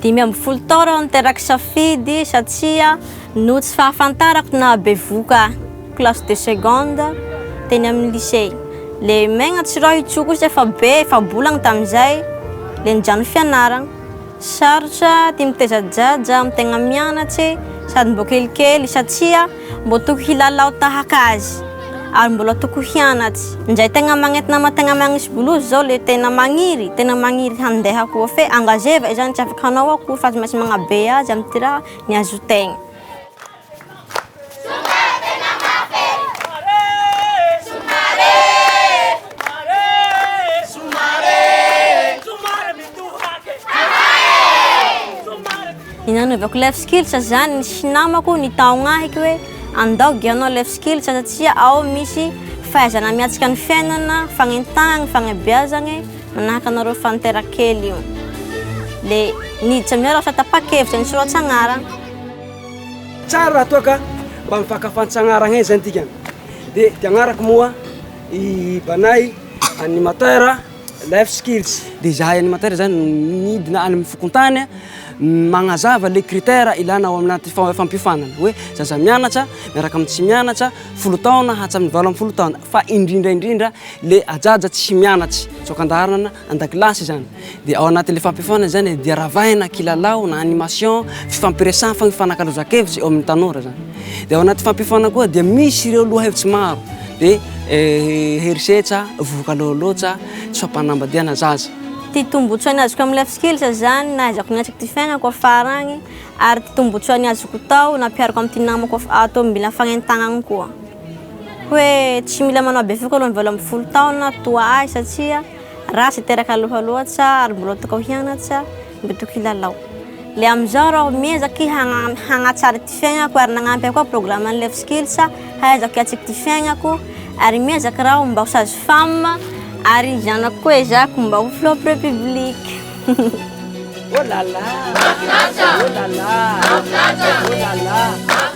5 taona niteraky safidy satria no tsy fahafantarako na bevoka classe de seconde teny amin'ny lycée. Le megna tsy raha itsoko izy efa bolagna tamin'izay le nijano fianaragna. Sarotra ty mitezajaja amin'ny tegna mianatsy sady mbô kelikely satria mbô tokony hilalao tahaka azy ary mbola tokony hianatsy. Nzay tegna magnentina mategna magnisy bolozy zao le tena magniry handeha koa fe engageva izany tsy afaka hanao akory fa maintsy magnabe azy amin'ny ty raha niazo tegna. Ninanovako life skills zany nisy namako nitaognahiky hoe andao gianao life skills satria ao misy fahaizana miatsika ny fiainana, fagnentagna, fagnabeazagna manahaka anareo fanterakely io. Le niditra miarao sa tapa-kevitra ny soratsagnarana. Tsara toaka mba mifakafantsagnaran he zany tikany. De tiagnarako moa I banay animateur life skills. De zahay animateur zany nidina any mifokontany magnazava le critères ilana ao amin'anaty fampifanana hoe zaza mianatra miaraka amin'ny tsy mianatra 10 taona hatramin'ny 12 taona fa indrindra le ajaja tsy mianatra tsokandarana andakilasy zany. De ao anaty le fampifanana zany dia ravahina kilalao na animation fifampiresana fa fanankalozakevitsy ao amin'ny tanora zany. De ao anaty fampifanana koa dia misy ireo lohahevitsy maro de herisetra vokalolotra tsy fampanambadiana zaza. Ty tombotsoa niazoko amin'ny life skills zany nahaizako niatriky ty fiainako afara agny ary ty tombotsoa niazoko tao nampiarako amin'ny ty namako atao mila fagnentagnana koa. Hoe tsy mila manao bevoka aloha mivôla amin'ny 10 taona toa ahy satria ratsy teraka aloha loatra ary mbola tokony hianatra mbo tokony hilalao. Le amizao raho miezaky hagnatsara ty fiainako ary nagnampy koa programme life skills hahaizako hiatriky ty fiainako ary miezaky raho mba ho sage-femme ari janako koa zako mba ho flop république. Oh là là! Oh là là! Oh là là!